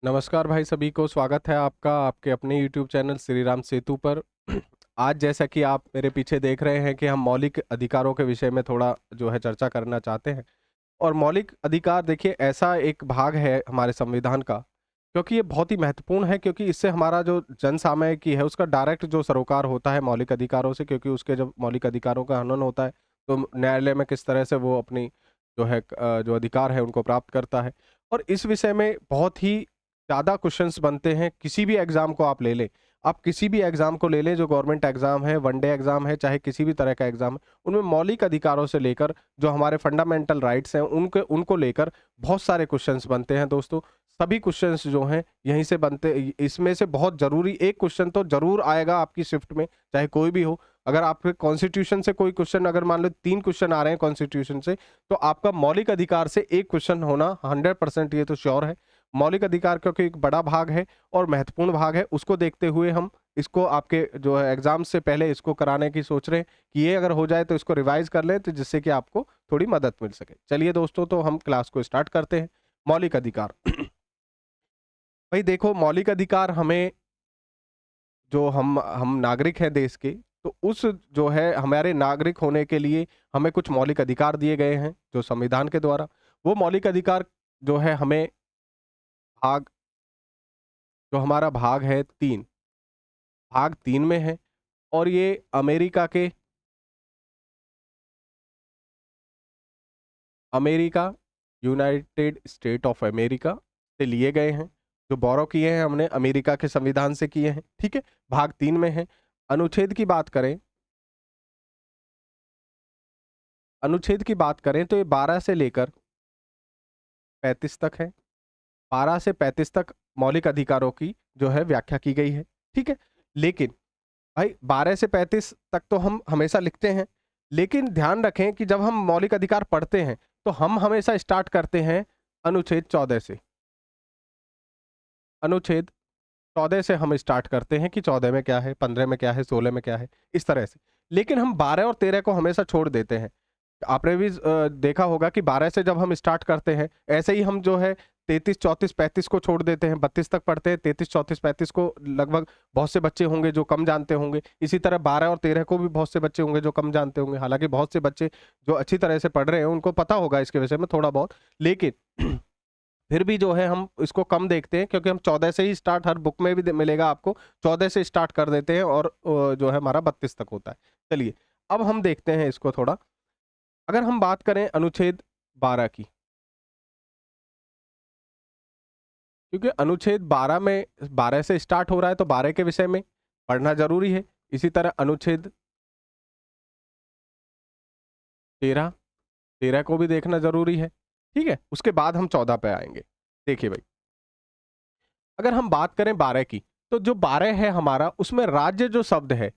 नमस्कार भाई, सभी को स्वागत है आपका आपके अपने YouTube चैनल श्री राम सेतु पर। आज जैसा कि आप मेरे पीछे देख रहे हैं कि हम मौलिक अधिकारों के विषय में थोड़ा जो है चर्चा करना चाहते हैं। और मौलिक अधिकार देखिए ऐसा एक भाग है हमारे संविधान का, क्योंकि ये बहुत ही महत्वपूर्ण है, क्योंकि इससे हमारा जो जन सामयिकी है उसका डायरेक्ट जो सरोकार होता है मौलिक अधिकारों से, क्योंकि उसके जब मौलिक अधिकारों का हनन होता है तो न्यायालय में किस तरह से वो अपनी जो है जो अधिकार है उनको प्राप्त करता है। और इस विषय में बहुत ही ज़्यादा क्वेश्चंस बनते हैं। किसी भी एग्जाम को आप ले लें, आप किसी भी एग्जाम को ले लें, जो गवर्नमेंट एग्जाम है, वनडे एग्जाम है, चाहे किसी भी तरह का एग्जाम है, उनमें मौलिक अधिकारों से लेकर जो हमारे फंडामेंटल राइट्स हैं उनके उनको लेकर बहुत सारे क्वेश्चंस बनते हैं दोस्तों। सभी क्वेश्चंस जो हैं यहीं से बनते। इसमें से बहुत जरूरी एक क्वेश्चन तो जरूर आएगा आपकी शिफ्ट में, चाहे कोई भी हो। अगर आपके कॉन्स्टिट्यूशन से कोई क्वेश्चन, अगर मान लो 3 क्वेश्चन आ रहे हैं कॉन्स्टिट्यूशन से, तो आपका मौलिक अधिकार से एक क्वेश्चन होना 100% ये तो श्योर है। मौलिक अधिकार क्योंकि एक बड़ा भाग है और महत्वपूर्ण भाग है, उसको देखते हुए हम इसको आपके जो है एग्जाम से पहले इसको कराने की सोच रहे हैं कि ये अगर हो जाए तो इसको रिवाइज कर लें, तो जिससे कि आपको थोड़ी मदद मिल सके। चलिए दोस्तों, तो हम क्लास को स्टार्ट करते हैं। मौलिक अधिकार। भाई देखो, मौलिक अधिकार हमें, जो हम नागरिक हैं देश के, तो उस जो है हमारे नागरिक होने के लिए हमें कुछ मौलिक अधिकार दिए गए हैं जो संविधान के द्वारा। वो मौलिक अधिकार जो है हमें भाग, जो हमारा भाग है 3, भाग 3 में है। और ये America, United state of America से लिए गए हैं। जो बोरो किए हैं हमने अमेरिका के संविधान से किए हैं, ठीक है। भाग 3 में है। अनुच्छेद की बात करें, अनुच्छेद की बात करें तो ये 12 से लेकर 35 तक है। 12 से 35 तक मौलिक अधिकारों की जो है व्याख्या की गई है, ठीक है। लेकिन भाई 12 से 35 तक तो हम हमेशा लिखते हैं, लेकिन ध्यान रखें कि जब हम मौलिक अधिकार पढ़ते हैं तो हम हमेशा स्टार्ट करते हैं अनुच्छेद 14 से। अनुच्छेद 14 से हम स्टार्ट करते हैं कि 14 में क्या है, 15 में क्या है, 16 में क्या है, इस तरह से। लेकिन हम 12 और 13 को हमेशा छोड़ देते हैं। आपने भी देखा होगा कि 12 से जब हम स्टार्ट करते हैं, ऐसे ही हम जो है 33, 34, 35 को छोड़ देते हैं, 32 तक पढ़ते हैं। 33, 34, 35 को लगभग बहुत से बच्चे होंगे जो कम जानते होंगे। इसी तरह 12 और 13 को भी बहुत से बच्चे होंगे जो कम जानते होंगे। हालांकि बहुत से बच्चे जो अच्छी तरह से पढ़ रहे हैं उनको पता होगा इसके विषय में थोड़ा बहुत, लेकिन फिर भी जो है हम इसको कम देखते हैं, क्योंकि हम 14 से ही स्टार्ट, हर बुक में भी मिलेगा आपको, 14 से स्टार्ट कर देते हैं और जो है हमारा 32 तक होता है। चलिए, अब हम देखते हैं इसको थोड़ा। अगर हम बात करें अनुच्छेद 12 की, क्योंकि अनुच्छेद 12 में 12 से स्टार्ट हो रहा है तो 12 के विषय में पढ़ना जरूरी है। इसी तरह अनुच्छेद 13, 13 को भी देखना जरूरी है, ठीक है। उसके बाद हम 14 पे आएंगे। देखिए भाई, अगर हम बात करें 12 की, तो जो 12 है हमारा, उसमें राज्य जो शब्द है,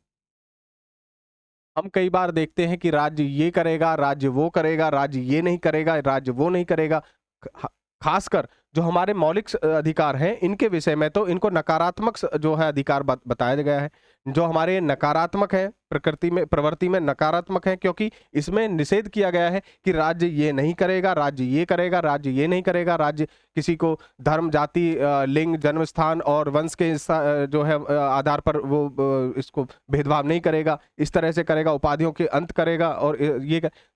हम कई बार देखते हैं कि राज्य ये करेगा, राज्य वो करेगा, राज्य ये नहीं करेगा, राज्य वो नहीं करेगा। ख- खासकर जो हमारे मौलिक अधिकार हैं इनके विषय में तो इनको नकारात्मक जो है अधिकार बताया गया है। जो हमारे नकारात्मक है, प्रकृति में, प्रवृत्ति में नकारात्मक है, क्योंकि इसमें निषेध किया गया है कि राज्य ये नहीं करेगा, राज्य ये करेगा, राज्य ये नहीं करेगा। राज्य किसी को धर्म, जाति, लिंग, जन्म स्थान और वंश के जो है आधार पर वो इसको भेदभाव नहीं करेगा, इस तरह से करेगा, उपाधियों के अंत करेगा। और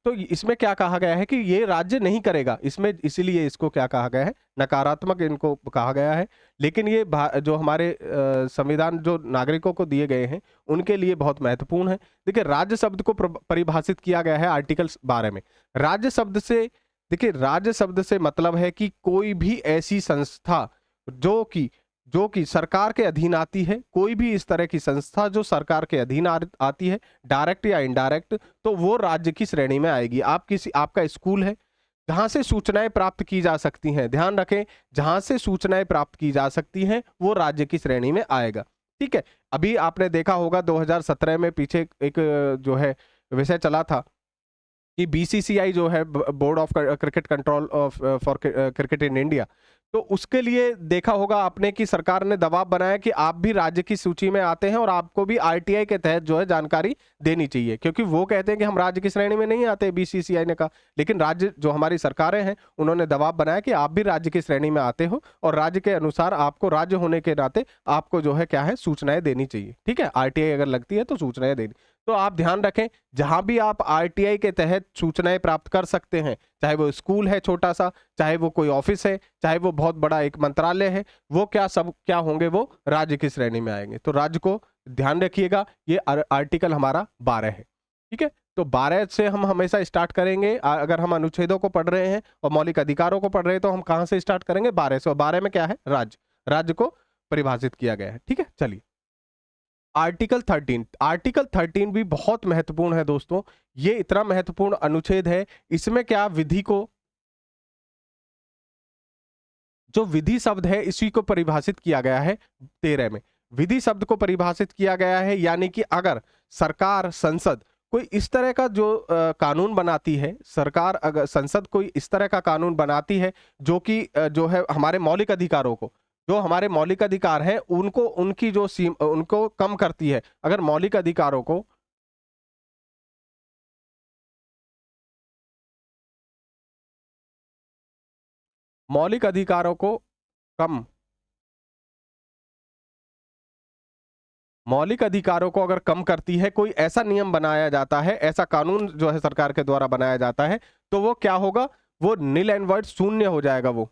तो इसमें क्या कहा गया है कि ये राज्य नहीं करेगा, इसमें इसीलिए इसको क्या कहा गया है, नकारात्मक इनको कहा गया है। लेकिन ये जो हमारे संविधान जो नागरिकों को दिए गए हैं उनके लिए बहुत महत्वपूर्ण है। देखिए, राज्य शब्द को परिभाषित किया गया है आर्टिकल 12 में। राज्य शब्द से, देखिए, राज्य शब्द से मतलब है कि कोई भी ऐसी संस्था जो कि सरकार के अधीन आती है, कोई भी इस तरह की संस्था जो सरकार के अधीन आती है, डायरेक्ट या इनडायरेक्ट, तो वो राज्य की श्रेणी में आएगी। आपका स्कूल है, जहां से सूचनाएं प्राप्त की जा सकती हैं, ध्यान रखें, जहां से सूचनाएं प्राप्त की जा सकती हैं वो राज्य की श्रेणी में आएगा, ठीक है। अभी आपने देखा होगा 2017 में पीछे एक जो है विषय चला था कि बीसीसीआई जो है, board of cricket control of for cricket in India, तो उसके लिए देखा होगा आपने कि सरकार ने दबाव बनाया कि आप भी राज्य की सूची में आते हैं और आपको भी आरटीआई के तहत जो है जानकारी देनी चाहिए, क्योंकि वो कहते हैं कि हम राज्य की श्रेणी में नहीं आते, बीसीसीआई ने कहा। लेकिन राज्य जो हमारी सरकारें हैं उन्होंने दबाव बनाया कि आप भी राज्य की श्रेणी में आते हो और राज्य के अनुसार आपको राज्य होने के नाते आपको जो है क्या है सूचनाएं देनी चाहिए। ठीक है, आरटीआई अगर लगती है तो सूचनाएं देनी। तो आप ध्यान रखें, जहां भी आप आरटीआई के तहत सूचनाएं प्राप्त कर सकते हैं, चाहे वो स्कूल है छोटा सा, चाहे वो कोई ऑफिस है, चाहे वो बहुत बड़ा एक मंत्रालय है, वो क्या होंगे, वो राज्य की श्रेणी में आएंगे। तो राज्य को ध्यान रखिएगा, ये आर्टिकल हमारा 12 है। ठीक है, तो 12 से हम हमेशा स्टार्ट करेंगे। अगर हम अनुच्छेदों को पढ़ रहे हैं और मौलिक अधिकारों को पढ़ रहे हैं तो हम कहां से स्टार्ट करेंगे? 12 से। और 12 में क्या है? राज्य को परिभाषित किया गया है। ठीक है, चलिए आर्टिकल 13। आर्टिकल 13 भी बहुत महत्वपूर्ण है दोस्तों। ये इतना महत्वपूर्ण अनुच्छेद है, इसमें क्या विधि को, जो विधि शब्द है इसी को परिभाषित किया गया है 13 में। विधि शब्द को परिभाषित किया गया है, यानी कि अगर सरकार, संसद कोई इस तरह का जो कानून बनाती है, सरकार अगर संसद कोई इस तरह का कानून बनाती है जो कि जो है हमारे मौलिक अधिकारों को, जो हमारे मौलिक अधिकार हैं उनको, उनकी जो उनको कम करती है, अगर मौलिक अधिकारों को कम, मौलिक अधिकारों को अगर कम करती है, कोई ऐसा नियम बनाया जाता है, ऐसा कानून जो है सरकार के द्वारा बनाया जाता है, तो वो क्या होगा? वो नील एंड वर्ड शून्य हो जाएगा वो।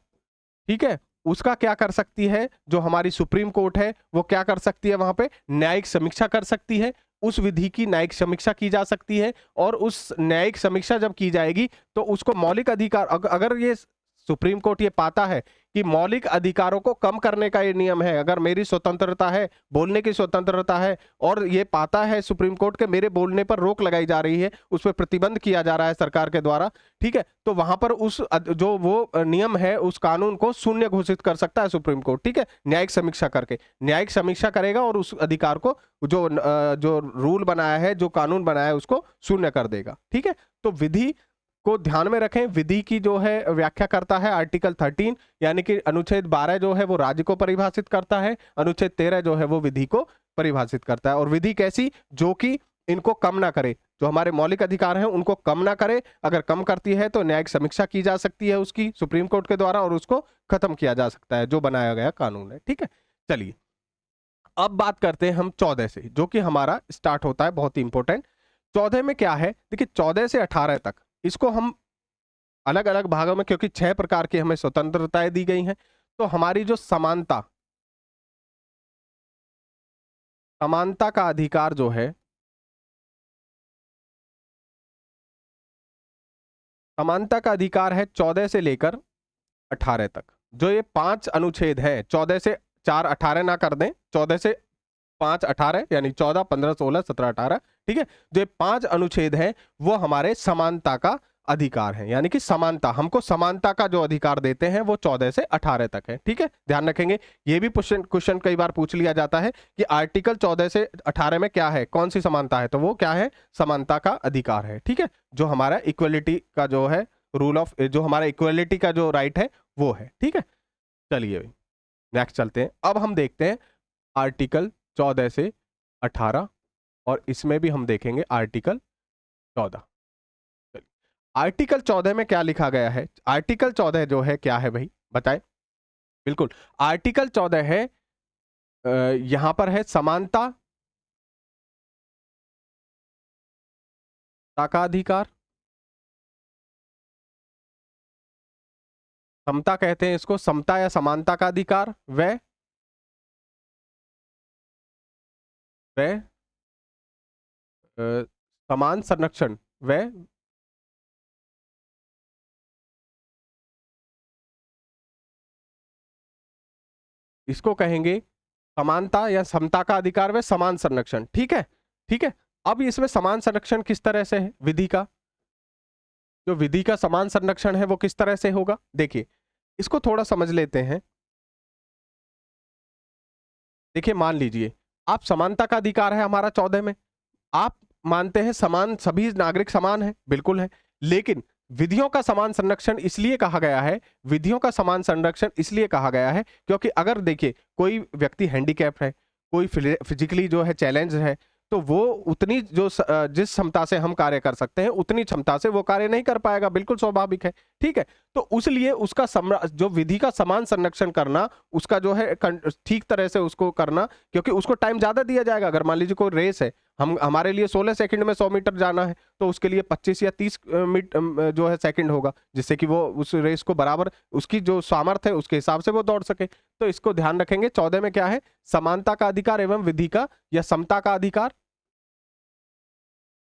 ठीक है, उसका क्या कर सकती है जो हमारी सुप्रीम कोर्ट है, वो क्या कर सकती है? वहां पे न्यायिक समीक्षा कर सकती है, उस विधि की न्यायिक समीक्षा की जा सकती है। और उस न्यायिक समीक्षा जब की जाएगी तो उसको मौलिक अधिकार, अगर ये सुप्रीम कोर्ट ये पाता है कि मौलिक अधिकारों को कम करने का ये नियम है, अगर मेरी स्वतंत्रता है, बोलने की स्वतंत्रता है, और ये पाता है सुप्रीम कोर्ट के मेरे बोलने पर रोक लगाई जा रही है, उस पर प्रतिबंध किया जा रहा है सरकार के द्वारा, ठीक है, तो वहां पर उस जो वो नियम है, उस कानून को शून्य घोषित कर सकता है सुप्रीम कोर्ट। ठीक है, न्यायिक समीक्षा करके, न्यायिक समीक्षा करेगा और उस अधिकार को, जो रूल बनाया है, जो कानून बनाया है, उसको शून्य कर देगा। ठीक है, तो विधि को ध्यान में रखें। विधि की जो है व्याख्या करता है आर्टिकल 13, यानी कि अनुच्छेद 12 जो है वो राज्य को परिभाषित करता है, अनुच्छेद 13 जो है वो विधि को परिभाषित करता है। और विधि कैसी? जो कि इनको कम ना करे, जो हमारे मौलिक अधिकार हैं उनको कम ना करे। अगर कम करती है तो न्यायिक समीक्षा की जा सकती है उसकी सुप्रीम कोर्ट के द्वारा, और उसको खत्म किया जा सकता है जो बनाया गया कानून है। ठीक है, चलिए अब बात करते हैं हम 14 से, जो कि हमारा स्टार्ट होता है, बहुत ही इंपॉर्टेंट। 14 में क्या है? देखिए 14 से 18 तक इसको हम अलग अलग भागों में, क्योंकि 6 प्रकार की हमें स्वतंत्रताएं दी गई हैं, तो हमारी जो समानता का अधिकार जो है, समानता का अधिकार है 14 से लेकर 18 तक। जो ये 5 अनुच्छेद हैं, 14 से 4 18 ना कर दें, 14 से 5 18, यानी 14 15 16 17 18। ठीक है, जो ये 5 अनुच्छेद हैं वो हमारे समानता का अधिकार है, यानी कि समानता, हमको समानता का जो अधिकार देते हैं वो 14 से 18 तक है। ठीक है, ध्यान रखेंगे, ये भी क्वेश्चन कई बार पूछ लिया जाता है कि आर्टिकल 14 से 18 में क्या है, कौन सी समानता है, तो वो क्या है? समानता का अधिकार है। ठीक है, जो हमारा इक्वलिटी का जो है रूल ऑफ, जो हमारा इक्वलिटी का जो राइट है वो है। ठीक है, चलिए नेक्स्ट चलते हैं। अब हम देखते हैं आर्टिकल 14 से 18, और इसमें भी हम देखेंगे आर्टिकल 14। आर्टिकल 14 में क्या लिखा गया है? आर्टिकल 14 जो है क्या है भाई, बताएं। बिल्कुल, आर्टिकल 14 है, यहां पर है समानता का अधिकार, समता कहते हैं इसको, समता या समानता का अधिकार, व समान संरक्षण, व इसको कहेंगे समानता या समता का अधिकार व समान संरक्षण। ठीक है, ठीक है। अब इसमें समान संरक्षण किस तरह से है? विधि का, जो विधि का समान संरक्षण है वो किस तरह से होगा? देखिए इसको थोड़ा समझ लेते हैं। देखिए मान लीजिए आप, समानता का अधिकार है हमारा 14 में, आप मानते हैं समान, सभी नागरिक समान है, बिल्कुल है, लेकिन विधियों का समान संरक्षण इसलिए कहा गया है, विधियों का समान संरक्षण इसलिए कहा गया है क्योंकि अगर देखिए कोई व्यक्ति हैंडीकैप है, कोई फिजिकली जो है चैलेंज है, तो वो उतनी जिस क्षमता से हम कार्य कर सकते हैं उतनी क्षमता से वो कार्य नहीं कर पाएगा, बिल्कुल स्वाभाविक है। ठीक है, तो उसलिए उसका जो विधि का समान संरक्षण करना, उसका जो है ठीक तरह से उसको करना, क्योंकि उसको टाइम ज्यादा दिया जाएगा। अगर मान लीजिए कोई रेस है, हमारे लिए 16 सेकंड में 100 मीटर जाना है, तो उसके लिए 25 या 30 जो है सेकंड होगा, जिससे कि वो उस रेस को बराबर उसकी जो सामर्थ्य है उसके हिसाब से वो दौड़ सके। तो इसको ध्यान रखेंगे। 14 में क्या है? समानता का अधिकार एवं विधि का या समता का अधिकार,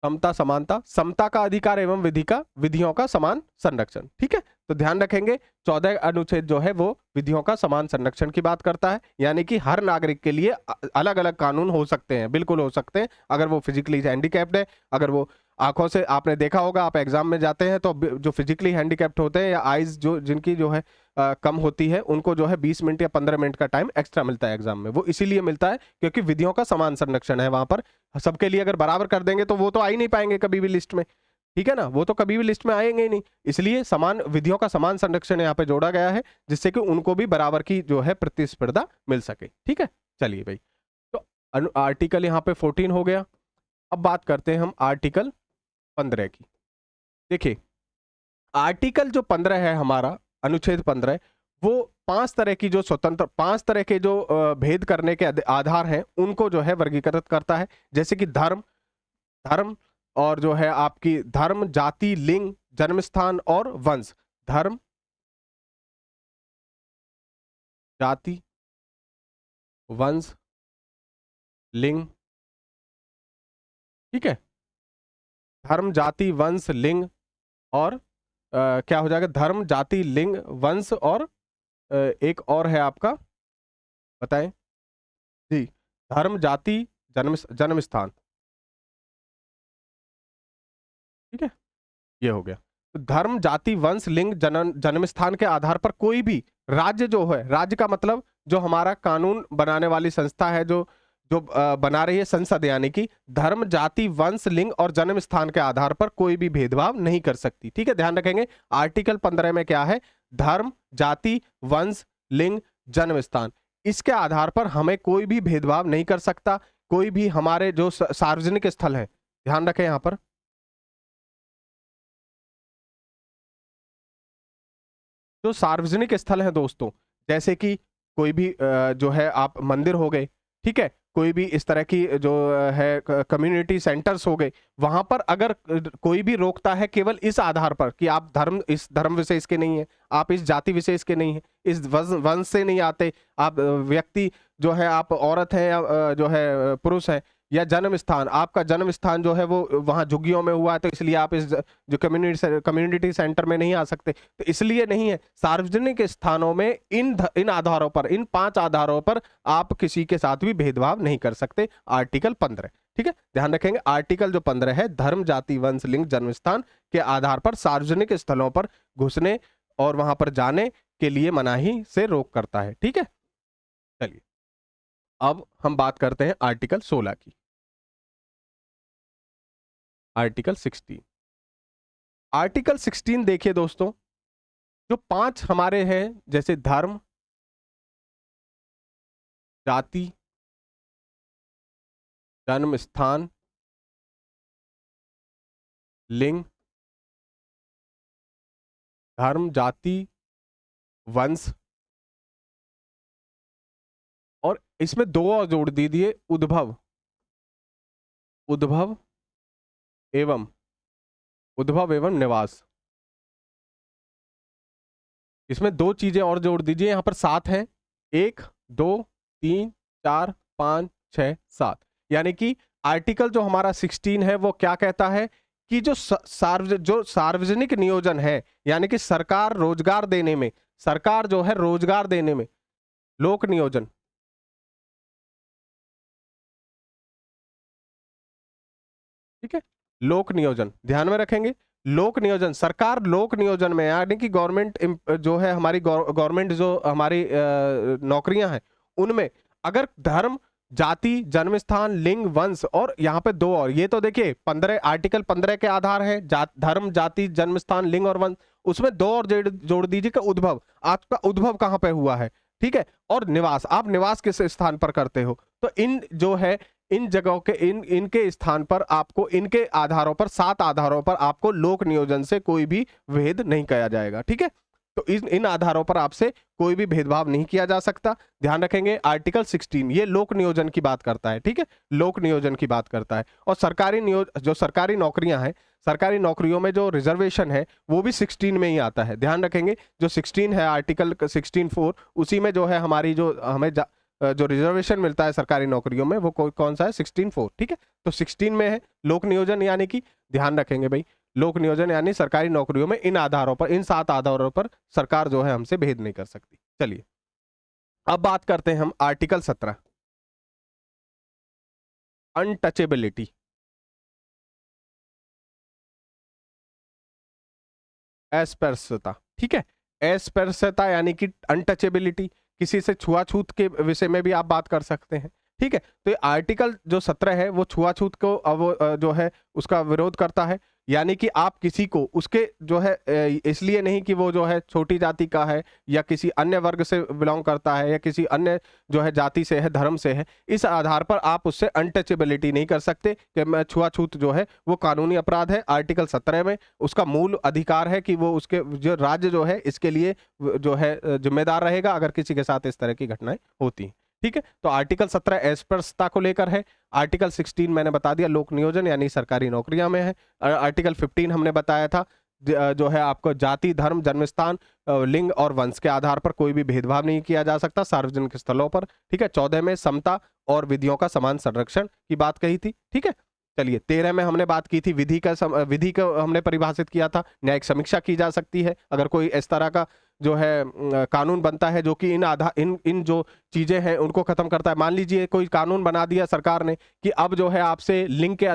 समता समानता, समता का अधिकार एवं विधि का, विधियों का समान संरक्षण। ठीक है, तो ध्यान रखेंगे 14 अनुच्छेद जो है वो विधियों का समान संरक्षण की बात करता है, यानी कि हर नागरिक के लिए अलग अलग कानून हो सकते हैं, बिल्कुल हो सकते हैं। अगर वो फिजिकली हैंडीकैप्ड है, अगर वो आंखों से, आपने देखा होगा आप एग्जाम में जाते हैं तो जो फिजिकली हैंडीकैप्ड होते हैं या आइज जो जिनकी जो है कम होती है, उनको जो है 20 मिनट या 15 मिनट का टाइम एक्स्ट्रा मिलता है एग्जाम में। वो इसीलिए मिलता है क्योंकि विधियों का समान संरक्षण है वहां पर। सबके लिए अगर बराबर कर देंगे तो वो तो आ ही नहीं पाएंगे कभी भी लिस्ट में। ठीक है ना, वो तो कभी भी लिस्ट में आएंगे ही नहीं। इसलिए समान विधियों का समान संरक्षण यहाँ पे जोड़ा गया है, जिससे कि उनको भी बराबर की जो है प्रतिस्पर्धा मिल सके। ठीक है, चलिए भाई, तो आर्टिकल यहाँ पे 14 हो गया। अब बात करते हैं हम आर्टिकल 15 की। देखिए, आर्टिकल जो 15 है हमारा, अनुच्छेद 15, वो 5 तरह की जो स्वतंत्र, 5 तरह के जो भेद करने के आधार हैं उनको जो है वर्गीकृत करता है। जैसे कि धर्म, धर्म और जो है आपकी धर्म, जाति, लिंग, जन्मस्थान और वंश। धर्म, जाति, वंश, लिंग। ठीक है, धर्म, जाति, वंश, लिंग और क्या हो जाएगा? धर्म, जाति, लिंग, वंश और एक और है आपका, बताएं जी। धर्म, जाति, जन्म स्थान। ठीक है, ये हो गया। तो धर्म, जाति, वंश, लिंग, जन्म स्थान के आधार पर कोई भी राज्य जो है, राज्य का मतलब जो हमारा कानून बनाने वाली संस्था है, जो जो बना रही है संसद, यानी कि धर्म, जाति, वंश, लिंग और जन्म स्थान के आधार पर कोई भी भेदभाव नहीं कर सकती। ठीक है, ध्यान रखेंगे। आर्टिकल 15 में क्या है? धर्म, जाति, वंश, लिंग, जन्म स्थान, इसके आधार पर हमें कोई भी भेदभाव नहीं कर सकता। कोई भी हमारे जो सार्वजनिक स्थल है, ध्यान रखें यहां पर, जो सार्वजनिक स्थल है दोस्तों, जैसे कि कोई भी जो है आप मंदिर हो गए, ठीक है, कोई भी इस तरह की जो है कम्युनिटी सेंटर्स हो गए, वहां पर अगर कोई भी रोकता है केवल इस आधार पर कि आप धर्म, इस धर्म विशेष के नहीं है, आप इस जाति विशेष के नहीं है, इस वंश से नहीं आते, आप व्यक्ति जो है आप औरत है या जो है पुरुष है, या जन्म स्थान, आपका जन्म स्थान जो है वो वहां झुग्गियों में हुआ है, तो इसलिए आप इस जो कम्युनिटी सेंटर में नहीं आ सकते, तो इसलिए नहीं है। सार्वजनिक स्थानों में इन आधारों पर, इन 5 आधारों पर आप किसी के साथ भी भेदभाव नहीं कर सकते। आर्टिकल 15। ठीक है, ध्यान रखेंगे। आर्टिकल जो 15 है, धर्म, जाति, वंश, लिंग, जन्म स्थान के आधार पर सार्वजनिक स्थलों पर घुसने और वहां पर जाने के लिए मनाही से रोक करता है। ठीक है, चलिए अब हम बात करते हैं आर्टिकल 16 की। आर्टिकल 16, आर्टिकल 16 देखिए दोस्तों, जो 5 हमारे हैं, जैसे धर्म, जाति, जन्म स्थान, लिंग, धर्म, जाति, वंश, और इसमें 2 और जोड़ दीजिए, उद्भव, उद्भव एवं, उद्भव एवं निवास। इसमें 2 चीजें और जोड़ दीजिए, यहां पर 7 है, 1, 2, 3, 4, 5, 6, 7। यानी कि आर्टिकल जो हमारा 16 है वो क्या कहता है कि जो सार्वजनिक नियोजन है, यानी कि सरकार रोजगार देने में, सरकार जो है रोजगार देने में, लोक नियोजन, ठीक है, लोक नियोजन ध्यान में रखेंगे। लोक नियोजन, सरकार लोक नियोजन में, यानी कि गवर्नमेंट जो है हमारी गवर्नमेंट जो हमारी नौकरियां हैं उनमें अगर धर्म, जाति, जन्मस्थान, लिंग, वंश और यहाँ पे दो और, ये तो देखिए 15 आर्टिकल 15 के आधार है, धर्म, जाति, जन्मस्थान, लिंग और वंश, उसमें दो और जोड़ दीजिए कि उद्भव, आपका उद्भव कहाँ पे हुआ है, ठीक है, और निवास, आप निवास किस स्थान पर करते हो। तो इन जो है इन जगहों के इनके स्थान पर आपको इनके आधारों पर 7 आधारों पर आपको लोक नियोजन से कोई भी भेद नहीं किया जाएगा, ठीक है। तो इन आधारों पर आपसे कोई भी भेदभाव नहीं किया जा सकता। ध्यान रखेंगे आर्टिकल 16 ये लोक नियोजन की बात करता है, ठीक है, लोक नियोजन की बात करता है। और जो सरकारी नौकरियां हैं, सरकारी नौकरियों में जो रिजर्वेशन है वो भी 16 में ही आता है। ध्यान रखेंगे जो 16 है आर्टिकल 16(4) उसी में जो है हमारी जो हमें जो रिजर्वेशन मिलता है सरकारी नौकरियों में वो कौन सा है 16(4), ठीक है। तो 16 में है लोक नियोजन, यानी कि ध्यान रखेंगे भाई लोक नियोजन यानी सरकारी नौकरियों में इन आधारों पर, इन 7 आधारों पर सरकार जो है हमसे भेद नहीं कर सकती। चलिए अब बात करते हैं हम आर्टिकल 17 अनटचेबिलिटी। अस्पृश्यता, ठीक है, अस्पृश्यता यानी कि अनटचेबिलिटी, किसी से छुआछूत के विषय में भी आप बात कर सकते हैं, ठीक है। तो ये आर्टिकल जो 17 है वो छुआछूत को जो है उसका विरोध करता है, यानी कि आप किसी को उसके जो है इसलिए नहीं कि वो जो है छोटी जाति का है या किसी अन्य वर्ग से बिलोंग करता है या किसी अन्य जो है जाति से है, धर्म से है, इस आधार पर आप उससे अनटचेबिलिटी नहीं कर सकते कि मैं छुआछूत जो है वो कानूनी अपराध है। आर्टिकल 17 में उसका मूल अधिकार है कि वो उसके जो राज्य जो है इसके लिए जो है जिम्मेदार रहेगा अगर किसी के साथ इस तरह की घटनाएं होती हैं, ठीक है। तो आर्टिकल 17 अस्पृश्यता को लेकर है। आर्टिकल 16 मैंने बता दिया लोक नियोजन यानी सरकारी नौकरियां में है। आर्टिकल 15 हमने बताया था जो है आपको जाति, धर्म, जन्मस्थान, लिंग और वंश के आधार पर कोई भी भेदभाव नहीं किया जा सकता सार्वजनिक स्थलों पर, ठीक है। 14 में समता और विधियों का समान संरक्षण की बात कही थी, ठीक है। चलिए 13 में हमने बात की थी विधि को हमने परिभाषित किया था, न्यायिक समीक्षा की जा सकती है अगर कोई इस तरह का जो है कानून बनता है जो कि इन जो चीजें हैं उनको खत्म करता है। मान लीजिए कोई कानून बना दिया सरकार ने कि अब जो है आपसे लिंग के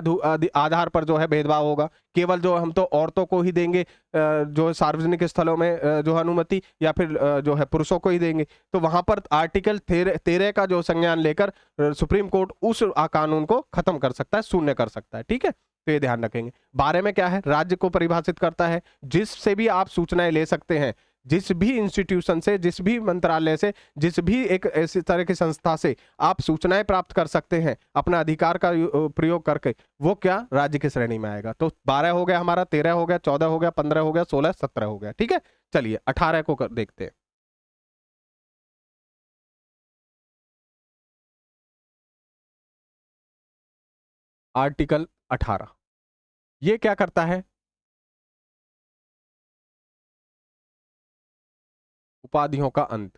आधार पर जो है भेदभाव होगा, केवल जो हम तो औरतों को ही देंगे जो सार्वजनिक स्थलों में जो अनुमति, या फिर जो है पुरुषों को ही देंगे, तो वहां पर आर्टिकल 13 का जो संज्ञान लेकर सुप्रीम कोर्ट उस कानून को खत्म कर सकता है, शून्य कर सकता है, ठीक है। तो ये ध्यान रखेंगे। 12 में क्या है, राज्य को परिभाषित करता है जिससे भी आप सूचनाएं ले सकते हैं, जिस भी इंस्टीट्यूशन से, जिस भी मंत्रालय से, जिस भी एक ऐसी तरह की संस्था से आप सूचनाएं प्राप्त कर सकते हैं अपना अधिकार का प्रयोग करके, वो क्या राज्य की श्रेणी में आएगा। तो 12 हो गया हमारा, 13 हो गया, 14 हो गया, 15 हो गया, 16, 17 हो गया, ठीक है। चलिए 18 को देखते हैं। आर्टिकल 18 ये क्या करता है, उपाधियों का अंत।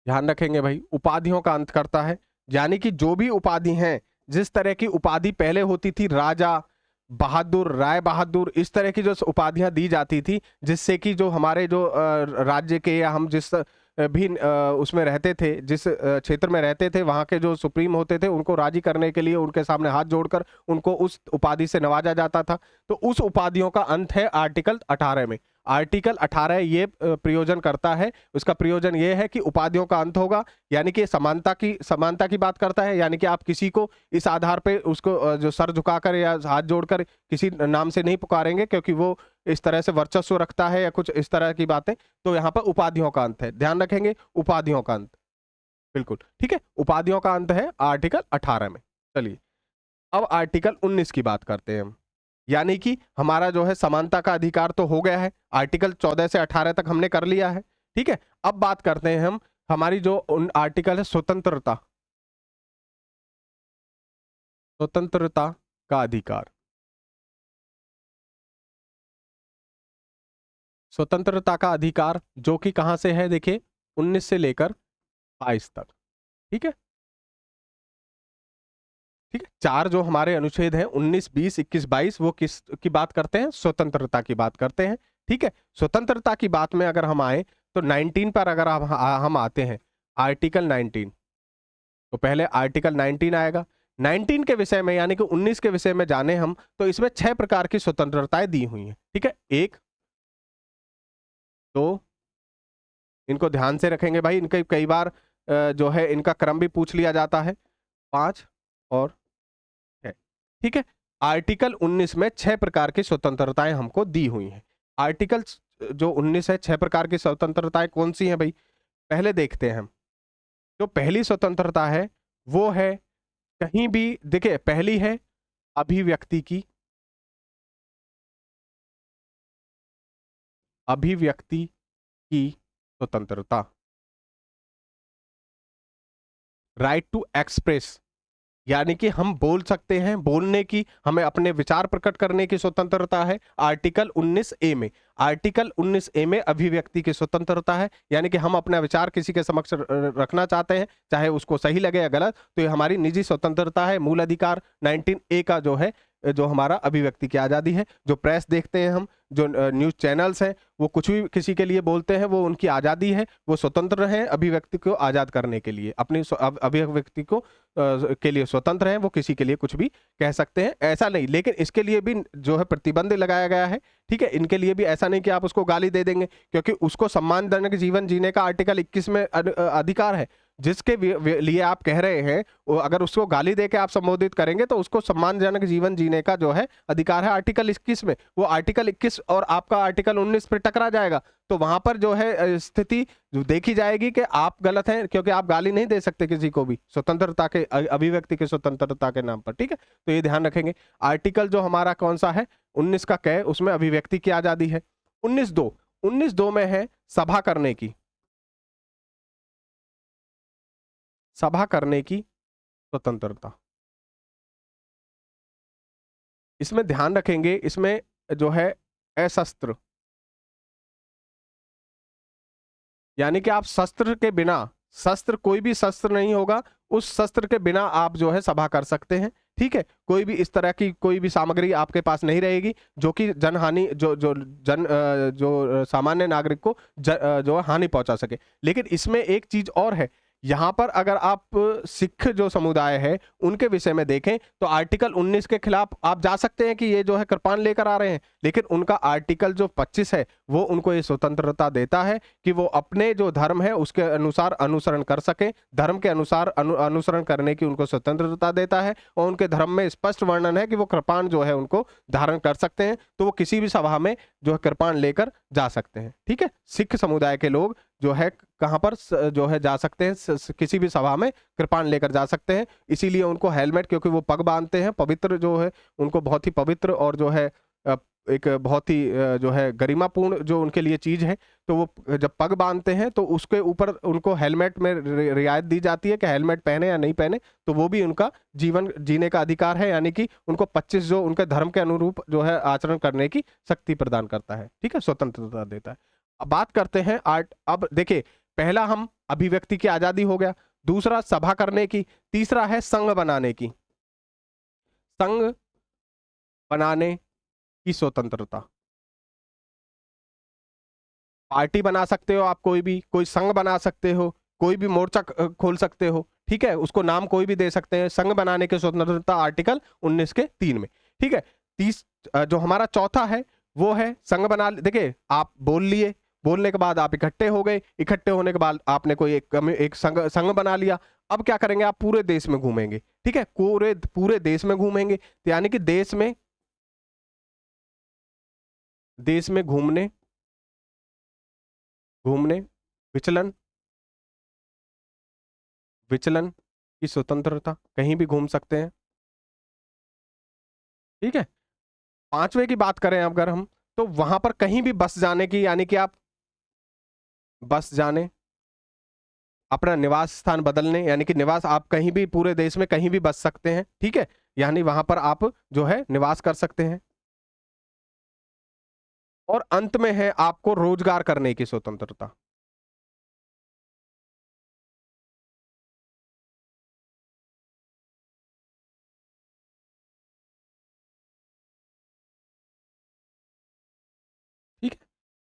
ध्यान रखेंगे भाई उपाधियों का अंत करता है, यानी कि जो भी उपाधि हैं, जिस तरह की उपाधि पहले होती थी राजा, बहादुर, राय बहादुर, इस तरह की जो उपाधियां दी जाती थी जिससे कि जो हमारे जो राज्य के या हम जिस भी उसमें रहते थे, जिस क्षेत्र में रहते थे, वहां के जो सुप्रीम होते थे उनको राजी करने के लिए उनके सामने हाथ जोड़कर उनको उस उपाधि से नवाजा जाता था। तो उस उपाधियों का अंत है आर्टिकल 18 में। आर्टिकल 18 ये प्रयोजन करता है, उसका प्रयोजन ये है कि उपाधियों का अंत होगा, यानी कि समानता की बात करता है, यानी कि आप किसी को इस आधार पे उसको जो सर झुकाकर या हाथ जोड़कर किसी नाम से नहीं पुकारेंगे क्योंकि वो इस तरह से वर्चस्व रखता है या कुछ इस तरह की बातें। तो यहाँ पर उपाधियों का अंत है, ध्यान रखेंगे उपाधियों का अंत, बिल्कुल ठीक है, उपाधियों का अंत है आर्टिकल 18 में। चलिए अब आर्टिकल 19 की बात करते हैं हम, यानी कि हमारा जो है समानता का अधिकार तो हो गया है, आर्टिकल 14 से 18 तक हमने कर लिया है, ठीक है। अब बात करते हैं हम हमारी जो आर्टिकल है स्वतंत्रता, स्वतंत्रता का अधिकार। स्वतंत्रता का अधिकार जो कि कहां से है, देखिए 19 से लेकर 22 तक, ठीक है, ठीक है। 4 जो हमारे अनुच्छेद हैं 19, 20, 21, 22 वो किस की बात करते हैं, स्वतंत्रता की बात करते हैं, ठीक है। स्वतंत्रता की बात में अगर हम आए तो 19 पर अगर हम आते हैं, आर्टिकल 19, तो पहले आर्टिकल 19 आएगा। 19 के विषय में यानी कि 19 के विषय में जाने हम तो इसमें 6 प्रकार की स्वतंत्रताएं दी हुई हैं, ठीक है। 1, 2, इनको ध्यान से रखेंगे भाई, इनके कई बार जो है इनका क्रम भी पूछ लिया जाता है, 5 और 6। ठीक है, आर्टिकल 19 में 6 प्रकार की स्वतंत्रताएं हमको दी हुई हैं। आर्टिकल जो 19 है, 6 प्रकार की स्वतंत्रताएं कौन सी हैं भाई? पहले देखते हैं हम। जो पहली स्वतंत्रता है वो है कहीं भी, देखिए पहली है अभिव्यक्ति की, अभिव्यक्ति की स्वतंत्रता, राइट टू एक्सप्रेस, यानी कि हम बोल सकते हैं, बोलने की, हमें अपने विचार प्रकट करने की स्वतंत्रता है आर्टिकल 19 ए में। आर्टिकल 19 ए में अभिव्यक्ति की स्वतंत्रता है, यानी कि हम अपना विचार किसी के समक्ष रखना चाहते हैं, चाहे उसको सही लगे या गलत, तो ये हमारी निजी स्वतंत्रता है। मूल अधिकार 19 ए का जो है, जो हमारा अभिव्यक्ति की आज़ादी है। जो प्रेस देखते हैं हम, जो न्यूज़ चैनल्स हैं, वो कुछ भी किसी के लिए बोलते हैं, वो उनकी आज़ादी है, वो स्वतंत्र हैं अभिव्यक्ति को आज़ाद करने के लिए, अपनी अभिव्यक्ति को के लिए स्वतंत्र हैं, वो किसी के लिए कुछ भी कह सकते हैं, ऐसा नहीं। लेकिन इसके लिए भी जो है प्रतिबंध लगाया गया है। ठीक है, इनके लिए भी ऐसा नहीं कि आप उसको गाली दे देंगे, क्योंकि उसको सम्मानजनक जीवन जीने का आर्टिकल 21 में अधिकार है। जिसके लिए आप कह रहे हैं, वो अगर उसको गाली दे के आप संबोधित करेंगे तो उसको सम्मानजनक जीवन जीने का जो है अधिकार है आर्टिकल 21 में। वो आर्टिकल 21 और आपका आर्टिकल 19 पे टकरा जाएगा, तो वहां पर जो है स्थिति जो देखी जाएगी कि आप गलत हैं, क्योंकि आप गाली नहीं दे सकते किसी को भी स्वतंत्रता के, अभिव्यक्ति की स्वतंत्रता के नाम पर। ठीक है, तो ये ध्यान रखेंगे। आर्टिकल जो हमारा कौन सा है, 19 का कै, उसमें अभिव्यक्ति की आजादी है। 19(2) में है सभा करने की, सभा करने की स्वतंत्रता। इसमें ध्यान रखेंगे, इसमें जो है अशस्त्र, यानी कि आप शस्त्र के बिना, शस्त्र कोई भी शस्त्र नहीं होगा, उस शस्त्र के बिना आप जो है सभा कर सकते हैं। ठीक है, कोई भी इस तरह की कोई भी सामग्री आपके पास नहीं रहेगी जो कि जनहानि, जो सामान्य नागरिक को जो हानि पहुंचा सके। लेकिन इसमें एक चीज और है, यहाँ पर अगर आप सिख जो समुदाय है उनके विषय में देखें तो आर्टिकल 19 के खिलाफ आप जा सकते हैं कि ये जो है कृपाण लेकर आ रहे हैं, लेकिन उनका आर्टिकल जो 25 है वो उनको ये स्वतंत्रता देता है कि वो अपने जो धर्म है उसके अनुसार अनुसरण कर सके, धर्म के अनुसार अनुसरण करने की उनको स्वतंत्रता देता है। और उनके धर्म में स्पष्ट वर्णन है कि वो कृपाण जो है उनको धारण कर सकते हैं, तो वो किसी भी सभा में जो है कृपाण लेकर जा सकते हैं। ठीक है, सिख समुदाय के लोग जो है कहां पर जो है जा सकते हैं, किसी भी सभा में कृपाण लेकर जा सकते हैं। इसीलिए उनको हेलमेट, क्योंकि वो पग बांधते हैं, पवित्र जो है उनको बहुत ही पवित्र और जो है एक बहुत ही जो है गरिमापूर्ण जो उनके लिए चीज है, तो वो जब पग बांधते हैं तो उसके ऊपर उनको हेलमेट में रियायत दी जाती है कि हेलमेट पहने या नहीं पहने, तो वो भी उनका जीवन जीने का अधिकार है, यानी कि उनको 25 जो उनके धर्म के अनुरूप जो है आचरण करने की शक्ति प्रदान करता है। ठीक है, स्वतंत्रता देता है। अब बात करते हैं अब देखिए, पहला हम अभिव्यक्ति की आजादी हो गया, दूसरा सभा करने की, तीसरा है संघ बनाने की, संघ बनाने की स्वतंत्रता। पार्टी बना सकते हो आप, कोई संघ बना सकते हो, कोई भी मोर्चा खोल सकते हो। ठीक है, उसको नाम कोई भी दे सकते हैं। संघ बनाने की स्वतंत्रता आर्टिकल 19 के 3 में। ठीक है, जो हमारा चौथा है वो है संघ बना, देखिए आप बोल लिए, बोलने के बाद आप इकट्ठे हो गए, इकट्ठे होने के बाद आपने कोई एक संघ बना लिया। अब क्या करेंगे, आप पूरे देश में घूमेंगे। ठीक है, पूरे देश में घूमेंगे, तो यानी कि देश में घूमने विचलन की स्वतंत्रता, कहीं भी घूम सकते हैं। ठीक है, पांचवे की बात करें अगर हम, तो वहां पर कहीं भी बस जाने की, यानी कि आप बस जाने, अपना निवास स्थान बदलने, यानी कि निवास आप कहीं भी पूरे देश में कहीं भी बस सकते हैं। ठीक है, यानी वहां पर आप जो है निवास कर सकते हैं। और अंत में है आपको रोजगार करने की स्वतंत्रता। ठीक है,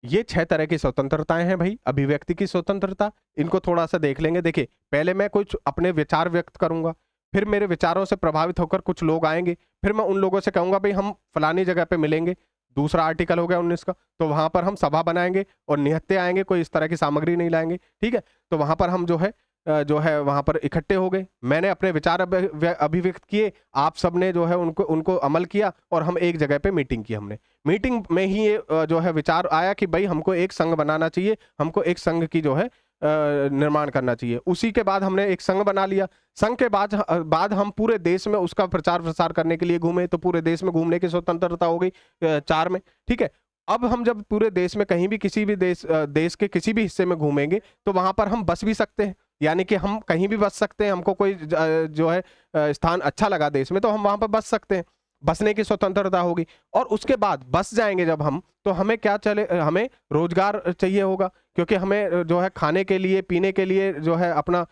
ये 6 तरह की स्वतंत्रताएं हैं भाई। अभिव्यक्ति की स्वतंत्रता, इनको थोड़ा सा देख लेंगे। देखिए, पहले मैं कुछ अपने विचार व्यक्त करूंगा, फिर मेरे विचारों से प्रभावित होकर कुछ लोग आएंगे, फिर मैं उन लोगों से कहूंगा भाई हम फलानी जगह पे मिलेंगे। दूसरा आर्टिकल हो गया 19 का, तो वहां पर हम सभा बनाएंगे और निहत्थे आएंगे, कोई इस तरह की सामग्री नहीं लाएंगे। ठीक है, तो वहां पर हम जो है जो है वहां पर इकट्ठे हो गए, मैंने अपने विचार अभिव्यक्त किए, आप सबने जो है उनको उनको अमल किया और हम एक जगह पे मीटिंग की। हमने मीटिंग में ही ये जो है विचार आया कि भाई हमको एक संघ बनाना चाहिए, हमको एक संघ की जो है निर्माण करना चाहिए। उसी के बाद हमने एक संघ बना लिया। संघ के बाद हम पूरे देश में उसका प्रचार प्रसार करने के लिए घूमे, तो पूरे देश में घूमने की स्वतंत्रता हो गई 4 में, ठीक है। अब हम जब पूरे देश में कहीं भी किसी भी देश के किसी भी हिस्से में घूमेंगे तो वहां पर हम बस भी सकते हैं, यानी कि हम कहीं भी बस सकते हैं। हमको कोई जो है स्थान अच्छा लगा देश में तो हम वहां पर बस सकते हैं, बसने की स्वतंत्रता होगी। और उसके बाद बस जाएंगे जब हम, तो हमें क्या चले, हमें रोजगार चाहिए होगा, क्योंकि हमें जो है खाने के लिए पीने के लिए जो है अपना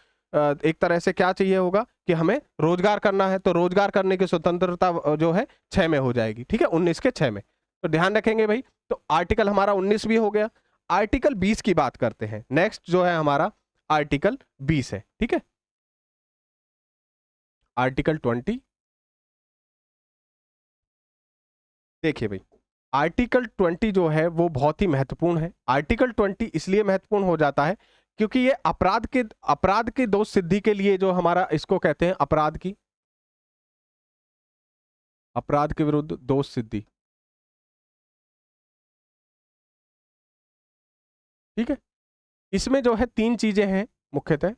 एक तरह से क्या चाहिए होगा कि हमें रोजगार करना है। तो रोजगार करने की स्वतंत्रता जो है 6 में हो जाएगी, ठीक है, 19 के 6 में। तो ध्यान रखेंगे भाई। तो आर्टिकल हमारा 19 भी हो गया। आर्टिकल 20 की बात करते हैं। नेक्स्ट जो है हमारा आर्टिकल 20 है, ठीक है। आर्टिकल 20 देखिए भाई, आर्टिकल 20 जो है वो बहुत ही महत्वपूर्ण है। आर्टिकल 20 इसलिए महत्वपूर्ण हो जाता है क्योंकि ये अपराध के दोष सिद्धि के लिए जो हमारा इसको कहते हैं अपराध के विरुद्ध दोष सिद्धि, ठीक है। इसमें जो है 3 चीजें हैं मुख्यतः,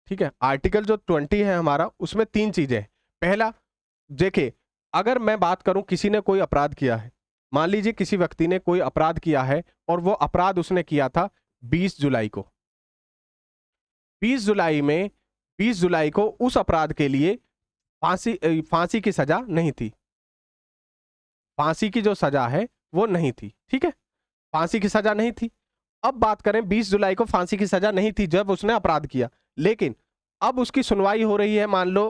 ठीक है। आर्टिकल जो 20 है हमारा, उसमें 3 चीजें हैं। पहला, देखिए, अगर मैं बात करूं किसी ने कोई अपराध किया है, मान लीजिए किसी व्यक्ति ने कोई अपराध किया है और वो अपराध उसने किया था 20 जुलाई को। 20 जुलाई में 20 जुलाई को उस अपराध के लिए फांसी की सजा नहीं थी। फांसी की जो सजा है वो नहीं थी, ठीक है, फांसी की सजा नहीं थी। अब बात करें, 20 जुलाई को फांसी की सजा नहीं थी जब उसने अपराध किया, लेकिन अब उसकी सुनवाई हो रही है मान लो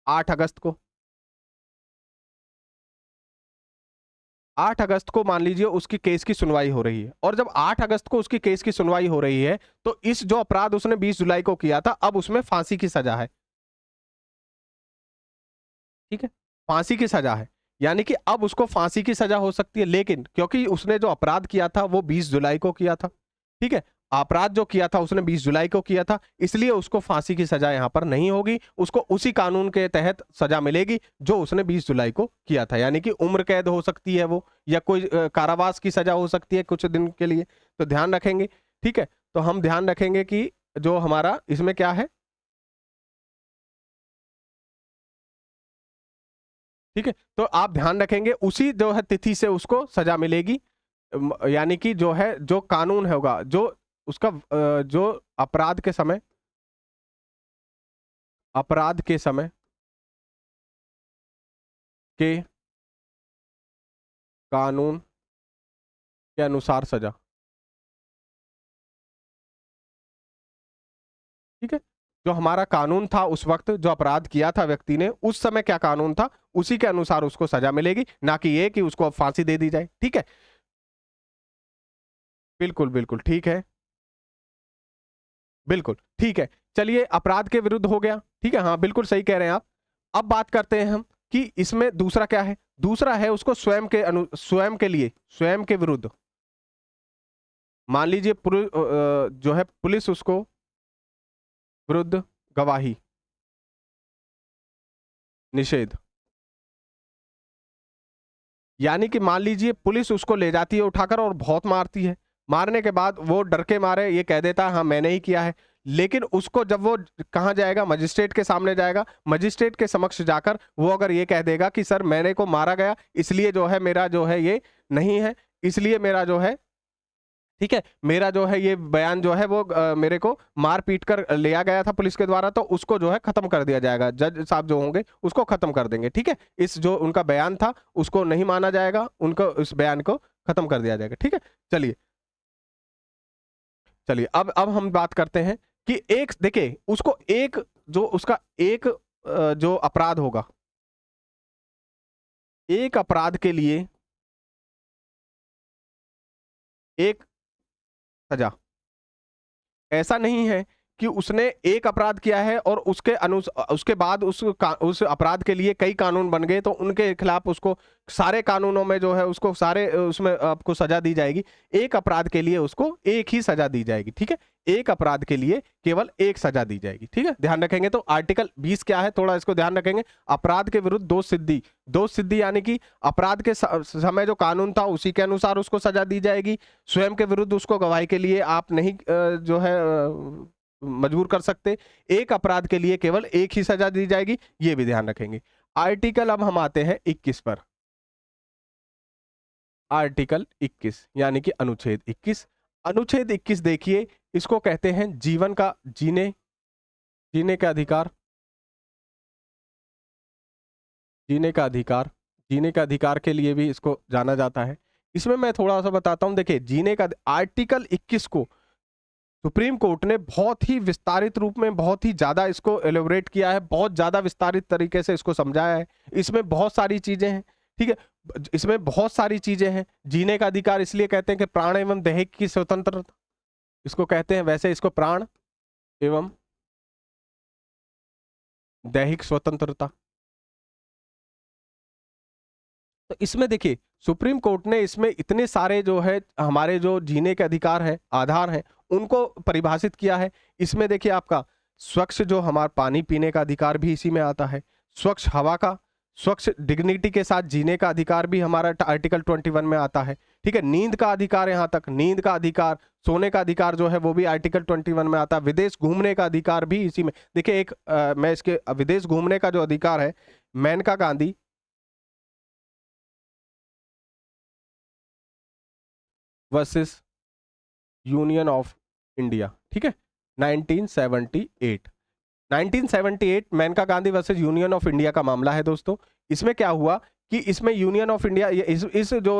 8 अगस्त को। 8 अगस्त को मान लीजिए उसकी केस की सुनवाई हो रही है, और जब 8 अगस्त को उसकी केस की सुनवाई हो रही है तो इस जो अपराध उसने 20 जुलाई को किया था अब उसमें फांसी की सजा है, ठीक है, फांसी की सजा है। यानी कि अब उसको फांसी की सजा हो सकती है, लेकिन क्योंकि उसने जो अपराध किया था वो 20 जुलाई को किया था, ठीक है, अपराध जो किया था उसने 20 जुलाई को किया था, इसलिए उसको फांसी की सजा यहां पर नहीं होगी। उसको उसी कानून के तहत सजा मिलेगी जो उसने 20 जुलाई को किया था, यानी कि उम्र कैद हो सकती है वो, या कोई कारावास की सजा हो सकती है कुछ दिन के लिए। तो ध्यान रखेंगे, ठीक है। तो हम ध्यान रखेंगे कि जो हमारा इसमें क्या है, ठीक है। तो आप ध्यान रखेंगे उसी जो है तिथि से उसको सजा मिलेगी, यानी कि जो है जो कानून होगा, जो उसका जो अपराध के समय के कानून के अनुसार सजा, ठीक है। जो हमारा कानून था उस वक्त जो अपराध किया था व्यक्ति ने, उस समय क्या कानून था उसी के अनुसार उसको सजा मिलेगी, ना कि ये कि उसको अब फांसी दे दी जाए, ठीक है। बिल्कुल बिल्कुल ठीक है, बिल्कुल ठीक है। चलिए, अपराध के विरुद्ध हो गया, ठीक है, हाँ बिल्कुल सही कह रहे हैं आप। अब बात करते हैं हम कि इसमें दूसरा क्या है। दूसरा है उसको स्वयं के लिए, स्वयं के विरुद्ध। मान लीजिए जो है पुलिस उसको विरुद्ध गवाही निषेध, यानी कि मान लीजिए पुलिस उसको ले जाती है उठाकर और बहुत मारती है, मारने के बाद वो डर के मारे ये कह देता है हाँ मैंने ही किया है, लेकिन उसको जब वो कहाँ जाएगा, मजिस्ट्रेट के सामने जाएगा, मजिस्ट्रेट के समक्ष जाकर वो अगर ये कह देगा कि सर मेरे को मारा गया इसलिए जो है मेरा जो है ये नहीं है, इसलिए मेरा जो है, ठीक है, मेरा जो है ये बयान जो है वो मेरे को मार पीट कर लिया गया था पुलिस के द्वारा, तो उसको जो है खत्म कर दिया जाएगा। जज साहब जो होंगे उसको खत्म कर देंगे, ठीक है। इस जो उनका बयान था उसको नहीं माना जाएगा, उनको इस बयान को खत्म कर दिया जाएगा, ठीक है। चलिए चलिए, अब हम बात करते हैं कि एक देखिए उसको एक जो उसका एक जो अपराध होगा, एक अपराध के लिए एक सजा। ऐसा नहीं है कि उसने एक अपराध किया है और उसके बाद उस अपराध के लिए कई कानून बन गए, तो उनके खिलाफ उसको सारे कानूनों में जो है उसको सारे उसमें आपको सजा दी जाएगी। एक अपराध के लिए उसको एक ही सजा दी जाएगी, ठीक है, एक अपराध के लिए केवल एक सजा दी जाएगी, ठीक है, ध्यान रखेंगे। तो आर्टिकल 20 क्या है, थोड़ा इसको ध्यान रखेंगे। अपराध के विरुद्ध दोष सिद्धि, दोष सिद्धि यानी कि अपराध के समय जो कानून था उसी के अनुसार उसको सजा दी जाएगी। स्वयं के विरुद्ध उसको गवाही के लिए आप नहीं जो है मजबूर कर सकते। एक अपराध के लिए केवल एक ही सजा दी जाएगी, ये भी ध्यान रखेंगे। आर्टिकल अब हम आते हैं 21 पर। आर्टिकल 21 यानी कि अनुच्छेद 21। अनुच्छेद 21 देखिए, इसको कहते हैं जीवन का जीने का अधिकार। जीने का अधिकार, जीने का अधिकार के लिए भी इसको जाना जाता है। इसमें मैं थोड़ा सा बताता हूं। देखिए, जीने का आर्टिकल 21 को सुप्रीम कोर्ट ने बहुत ही विस्तारित रूप में, बहुत ही ज्यादा इसको एलोबरेट किया है, बहुत ज्यादा विस्तारित तरीके से इसको समझाया है। इसमें बहुत सारी चीजें हैं, ठीक है, इसमें बहुत सारी चीजें हैं। जीने का अधिकार इसलिए कहते हैं कि प्राण एवं दैहिक की स्वतंत्रता, इसको कहते हैं, वैसे इसको प्राण एवं दैहिक स्वतंत्रता। तो इसमें देखिए, सुप्रीम कोर्ट ने इसमें इतने सारे जो है हमारे जो जीने के अधिकार है, आधार हैं, उनको परिभाषित किया है। इसमें देखिए आपका स्वच्छ जो हमारा पानी पीने का अधिकार भी इसी में आता है, स्वच्छ हवा का, स्वच्छ डिग्निटी के साथ जीने का अधिकार भी हमारा आर्टिकल 21 में आता है, ठीक है। नींद का अधिकार, यहाँ तक नींद का अधिकार, सोने का अधिकार जो है वो भी आर्टिकल 21 में आता है। विदेश घूमने का अधिकार भी इसी में। देखिए एक मैं इसके विदेश घूमने का जो अधिकार है, Maneka Gandhi versus Union of India, ठीक है, 1978। 1978 Maneka Gandhi versus Union of India का मामला है दोस्तों। इसमें क्या हुआ कि इसमें यूनियन ऑफ इंडिया, इस जो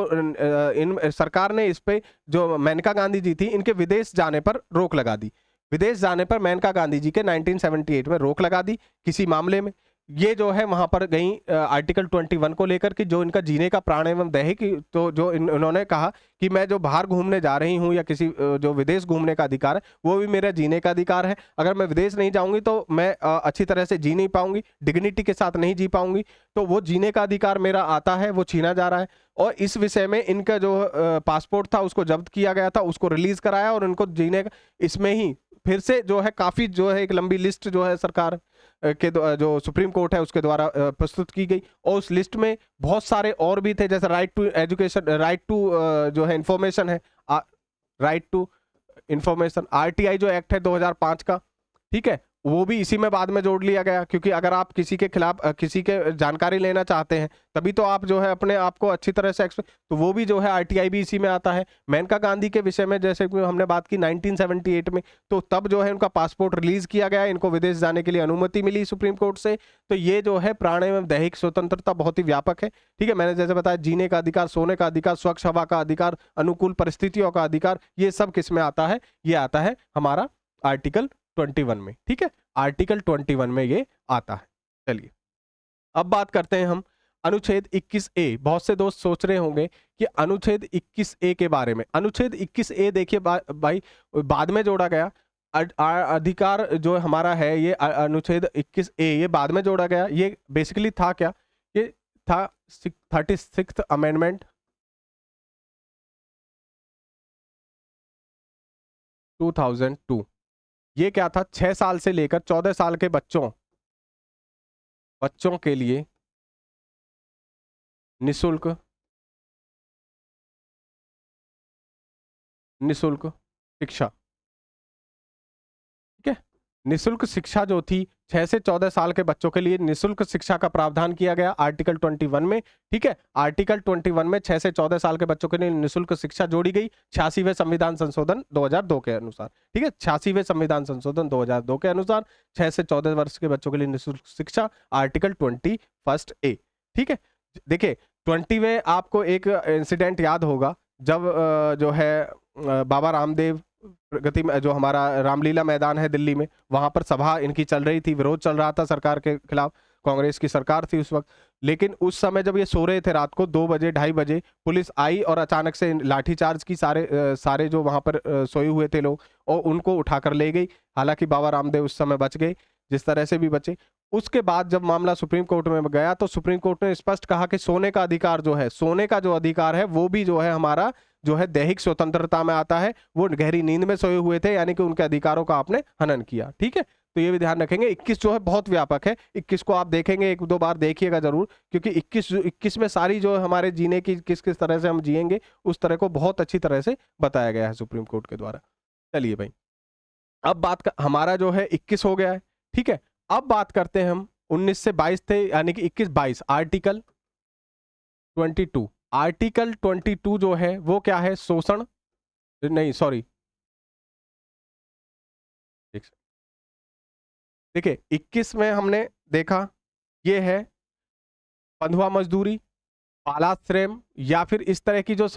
इन सरकार ने इस पे जो मेनका गांधी जी थी, इनके विदेश जाने पर रोक लगा दी। विदेश जाने पर मेनका गांधी जी के 1978 में रोक लगा दी किसी मामले में। ये जो है वहां पर गई आर्टिकल 21 को लेकर कि जो इनका जीने का प्राण एवं दैहिक, तो जो इन्होंने कहा कि मैं जो बाहर घूमने जा रही हूं या किसी जो विदेश घूमने का अधिकार है वो भी मेरा जीने का अधिकार है। अगर मैं विदेश नहीं जाऊंगी तो मैं अच्छी तरह से जी नहीं पाऊंगी, डिग्निटी के साथ नहीं जी पाऊंगी, तो वो जीने का अधिकार मेरा आता है, वो छीना जा रहा है। और इस विषय में इनका जो पासपोर्ट था उसको जब्त किया गया था, उसको रिलीज कराया और इनको जीने का, इसमें ही फिर से जो है काफी जो है एक लंबी लिस्ट जो है सरकार के जो सुप्रीम कोर्ट है उसके द्वारा प्रस्तुत की गई। और उस लिस्ट में बहुत सारे और भी थे, जैसे right to education, right to जो है इंफॉर्मेशन है, राइट टू इंफॉर्मेशन, आरटीआई जो एक्ट है 2005 का, ठीक है, वो भी इसी में बाद में जोड़ लिया गया। क्योंकि अगर आप किसी के खिलाफ किसी के जानकारी लेना चाहते हैं तभी तो आप जो है अपने आप को अच्छी तरह से तो वो भी जो है आरटीआई भी इसी में आता है। मेनका गांधी के विषय में जैसे कि हमने बात की 1978 में, तो तब जो है उनका पासपोर्ट रिलीज किया गया, इनको विदेश जाने के लिए अनुमति मिली सुप्रीम कोर्ट से। तो ये जो है प्राण एवं दैहिक स्वतंत्रता बहुत ही व्यापक है, ठीक है। मैंने जैसे बताया जीने का अधिकार, सोने का अधिकार, स्वच्छ हवा का अधिकार, अनुकूल परिस्थितियों का अधिकार, ये सब किस में आता है, ये आता है हमारा आर्टिकल 21 में, ठीक है, आर्टिकल 21 में ये आता है। चलिए अब बात करते हैं हम अनुच्छेद 21A। बहुत से दोस्त सोच रहे होंगे कि अनुच्छेद 21A के बारे में। अनुच्छेद 21A देखिए भाई बाद में जोड़ा गया अधिकार जो हमारा है, ये अनुच्छेद 21A ये बाद में जोड़ा गया। ये बेसिकली था क्या, ये था 36th अमेंडमेंट 2002। ये क्या था, 6 साल से लेकर 14 साल के बच्चों के लिए निशुल्क शिक्षा, ठीक है। निशुल्क शिक्षा जो थी 6 से 14 साल के बच्चों के लिए निशुल्क शिक्षा का प्रावधान किया गया आर्टिकल 21 में, ठीक है। आर्टिकल 21 में 6 से 14 साल के बच्चों के लिए निशुल्क शिक्षा जोड़ी गई 86वें संविधान संशोधन 2002 के अनुसार, ठीक है। 86वें संविधान संशोधन 2002 के अनुसार 6 से 14 वर्ष के बच्चों के लिए निशुल्क शिक्षा, आर्टिकल 21A, ठीक है। देखिए 20 में आपको एक इंसिडेंट याद होगा, जब जो है बाबा रामदेव प्रगति में जो हमारा रामलीला मैदान है दिल्ली में, वहां पर सभा इनकी चल रही थी, विरोध चल रहा था सरकार के खिलाफ। कांग्रेस की सरकार थी उस वक्त। लेकिन उस समय जब ये सो रहे थे रात को 2 बजे 2:30 बजे पुलिस आई और अचानक से लाठीचार्ज की, सारे जो वहां पर सोए हुए थे लोग, और उनको उठाकर ले गई। हालांकि बाबा रामदेव उस समय बच गए, जिस तरह से भी बचे। उसके बाद जब मामला सुप्रीम कोर्ट में गया तो सुप्रीम कोर्ट ने स्पष्ट कहा कि सोने का अधिकार जो है, सोने का जो अधिकार है वो भी जो है हमारा जो है दैहिक स्वतंत्रता में आता है। वो गहरी नींद में सोए हुए थे, यानी कि उनके अधिकारों का आपने हनन किया। ठीक है, तो ये भी ध्यान रखेंगे। 21 जो है बहुत व्यापक है, 21 को आप देखेंगे, 1-2 बार देखिएगा जरूर, क्योंकि 21 में सारी जो हमारे जीने की किस किस तरह से हम जिएंगे उस तरह को बहुत अच्छी तरह से बताया गया है सुप्रीम कोर्ट के द्वारा। चलिए भाई, अब हमारा जो है 21 हो गया है। ठीक है, अब बात करते हैं हम 19 से 22 थे, यानी कि 21-22 आर्टिकल 22। आर्टिकल 22 जो है वो क्या है, शोषण, नहीं सॉरी, देखिए 21 में हमने देखा ये है बंधुआ मजदूरी, बालाश्रय या फिर इस तरह की जो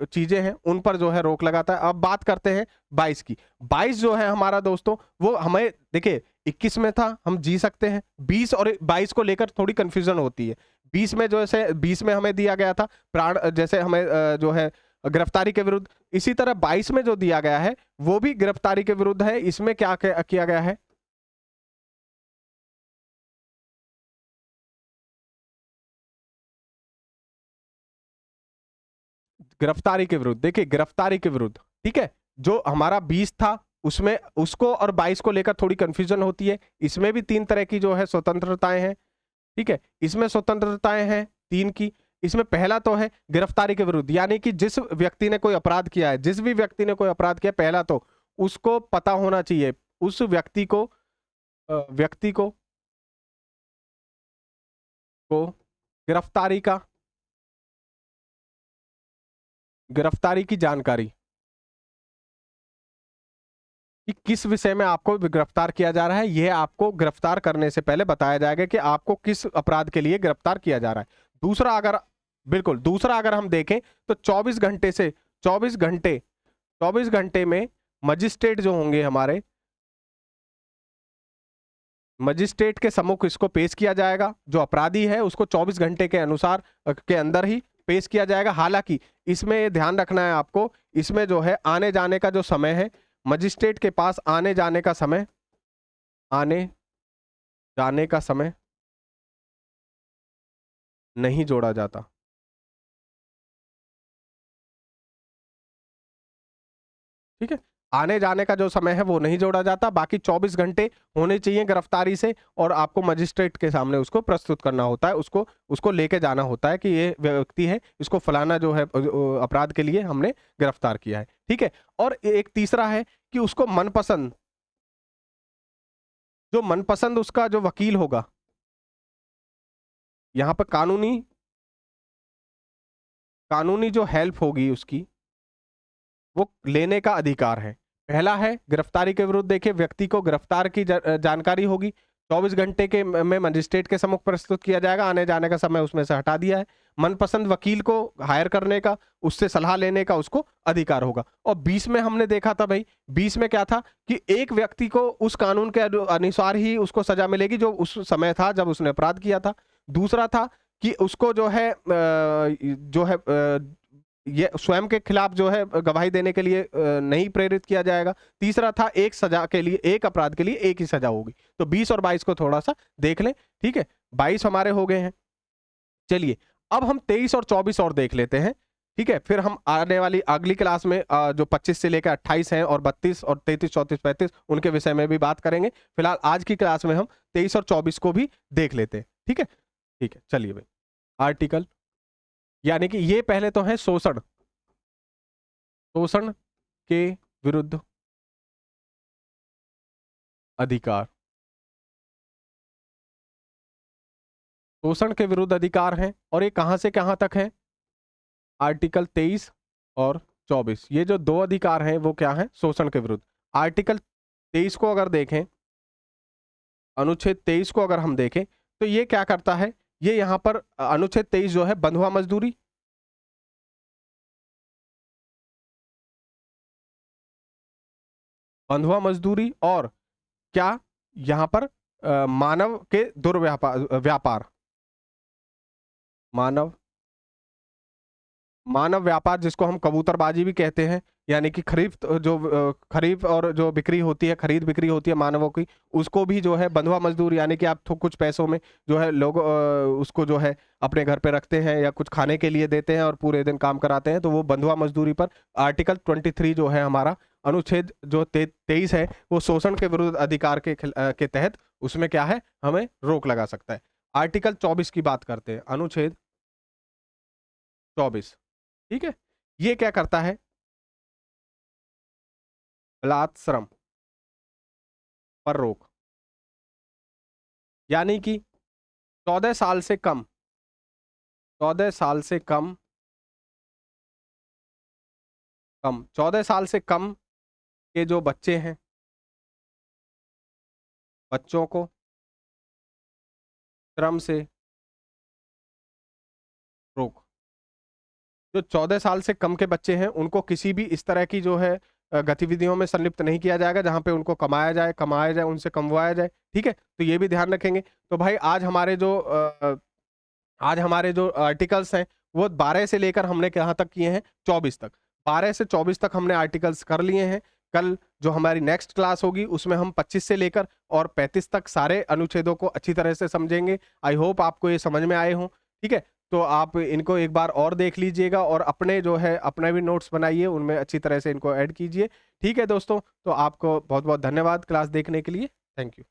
चीजें हैं उन पर जो है रोक लगाता है। अब बात करते हैं 22 की। 22 जो है हमारा दोस्तों, वो हमें देखिए 21 में था हम जी सकते हैं, 20 और 22 को लेकर थोड़ी कंफ्यूजन होती है। 20 में जैसे 20 में हमें दिया गया था प्राण, जैसे हमें जो है गिरफ्तारी के विरुद्ध, इसी तरह 22 में जो दिया गया है वो भी गिरफ्तारी के विरुद्ध है। इसमें क्या किया गया है, गिरफ्तारी के विरुद्ध। देखिए गिरफ्तारी के विरुद्ध, ठीक है, जो हमारा 20 था उसमें, उसको और 22 को लेकर थोड़ी कंफ्यूजन होती है। इसमें भी 3 तरह की जो है स्वतंत्रताएं हैं। ठीक है, इसमें स्वतंत्रताएं हैं 3 की। इसमें पहला तो है गिरफ्तारी के विरुद्ध, यानी कि जिस व्यक्ति ने कोई अपराध किया है, जिस भी व्यक्ति ने कोई अपराध किया, पहला तो उसको पता होना चाहिए, उस व्यक्ति को गिरफ्तारी का, गिरफ्तारी की जानकारी कि किस विषय में आपको गिरफ्तार किया जा रहा है, यह आपको गिरफ्तार करने से पहले बताया जाएगा कि आपको किस अपराध के लिए गिरफ्तार किया जा रहा है। दूसरा अगर, बिल्कुल दूसरा अगर हम देखें तो 24 घंटे में मजिस्ट्रेट जो होंगे हमारे, मजिस्ट्रेट के सम्मुख इसको पेश किया जाएगा। जो अपराधी है उसको 24 घंटे के अनुसार के अंदर ही पेश किया जाएगा। हालांकि इसमें ये ध्यान रखना है आपको, इसमें जो है आने जाने का जो समय है, मजिस्ट्रेट के पास आने जाने का समय, आने जाने का समय नहीं जोड़ा जाता। ठीक है, आने जाने का जो समय है वो नहीं जोड़ा जाता, बाकी 24 घंटे होने चाहिए गिरफ्तारी से, और आपको मजिस्ट्रेट के सामने उसको प्रस्तुत करना होता है, उसको उसको लेके जाना होता है कि ये व्यक्ति है, इसको फलाना जो है अपराध के लिए हमने गिरफ्तार किया है। ठीक है, और एक तीसरा है कि उसको मनपसंद, जो मनपसंद उसका जो वकील होगा, यहां पर कानूनी जो हेल्प होगी उसकी, वो लेने का अधिकार है। पहला है गिरफ्तारी के विरुद्ध, देखिए व्यक्ति को गिरफ्तार की जानकारी होगी, 24 घंटे के में मजिस्ट्रेट के सम्मुख प्रस्तुत किया जाएगा, आने जाने का समय उसमें से हटा दिया है। मनपसंद वकील को हायर करने का, उससे सलाह लेने का उसको अधिकार होगा। और 20 में हमने देखा था भाई, 20 में क्या था कि एक व्यक्ति को उस कानून के अनुसार ही उसको सजा मिलेगी जो उस समय था जब उसने अपराध किया था। दूसरा था कि उसको जो है ये स्वयं के खिलाफ जो है गवाही देने के लिए नहीं प्रेरित किया जाएगा। तीसरा था एक सजा के लिए, एक अपराध के लिए एक ही सजा होगी। तो 20 और 22 को थोड़ा सा देख लें। ठीक है, 22 हमारे हो गए हैं। चलिए अब हम 23 और 24 और देख लेते हैं। ठीक है, फिर हम आने वाली अगली क्लास में जो 25 से लेकर 28 हैं और 32 और 33, 34, 35 उनके विषय में भी बात करेंगे। फिलहाल आज की क्लास में हम 23 और 24 को भी देख लेते हैं। ठीक है, ठीक है, चलिए भाई। आर्टिकल, यानी कि ये पहले तो है शोषण, शोषण के विरुद्ध अधिकार, शोषण के विरुद्ध अधिकार हैं, और ये कहां से कहां तक है, आर्टिकल 23 और 24। ये जो दो अधिकार हैं वो क्या है, शोषण के विरुद्ध। आर्टिकल 23 को अगर देखें, अनुच्छेद 23 को अगर हम देखें तो ये क्या करता है, ये यहां पर अनुच्छेद 23 जो है बंधुआ मजदूरी, बंधुआ मजदूरी और क्या, यहां पर मानव के व्यापार मानव व्यापार, जिसको हम कबूतरबाजी भी कहते हैं, यानी कि खरीफ और जो बिक्री होती है, खरीद बिक्री होती है मानवों की, उसको भी जो है बंधुआ मजदूर, यानी कि आप कुछ पैसों में जो है लोग उसको जो है अपने घर पे रखते हैं या कुछ खाने के लिए देते हैं और पूरे दिन काम कराते हैं, तो वो बंधुआ मजदूरी पर आर्टिकल 23 जो है हमारा अनुच्छेद जो 23 है, वो शोषण के विरुद्ध अधिकार के तहत उसमें क्या है, हमें रोक लगा सकता है। आर्टिकल 24 की बात करते हैं, अनुच्छेद 24, ठीक है। ये क्या करता है, बलात् श्रम पर रोक, यानी कि 14 साल से कम 14 साल से कम 14 साल से कम के जो बच्चे हैं, बच्चों को श्रम से रोक। जो 14 साल से कम के बच्चे हैं उनको किसी भी इस तरह की जो है गतिविधियों में संलिप्त नहीं किया जाएगा जहां पे उनको कमाया जाए, उनसे कमवाया जाए, ठीक है। तो ये भी ध्यान रखेंगे। तो भाई आज हमारे जो आर्टिकल्स हैं वो 12 से लेकर हमने कहाँ तक किए हैं, 24 तक। 12 से 24 तक हमने आर्टिकल्स कर लिए हैं। कल जो हमारी नेक्स्ट क्लास होगी उसमें हम 25 से लेकर और 35 तक सारे अनुच्छेदों को अच्छी तरह से समझेंगे। आई होप आपको ये समझ में आए हों, ठीक है। तो आप इनको एक बार और देख लीजिएगा और अपने जो है अपने भी नोट्स बनाइए, उनमें अच्छी तरह से इनको ऐड कीजिए, ठीक है दोस्तों। तो आपको बहुत बहुत धन्यवाद क्लास देखने के लिए। Thank you.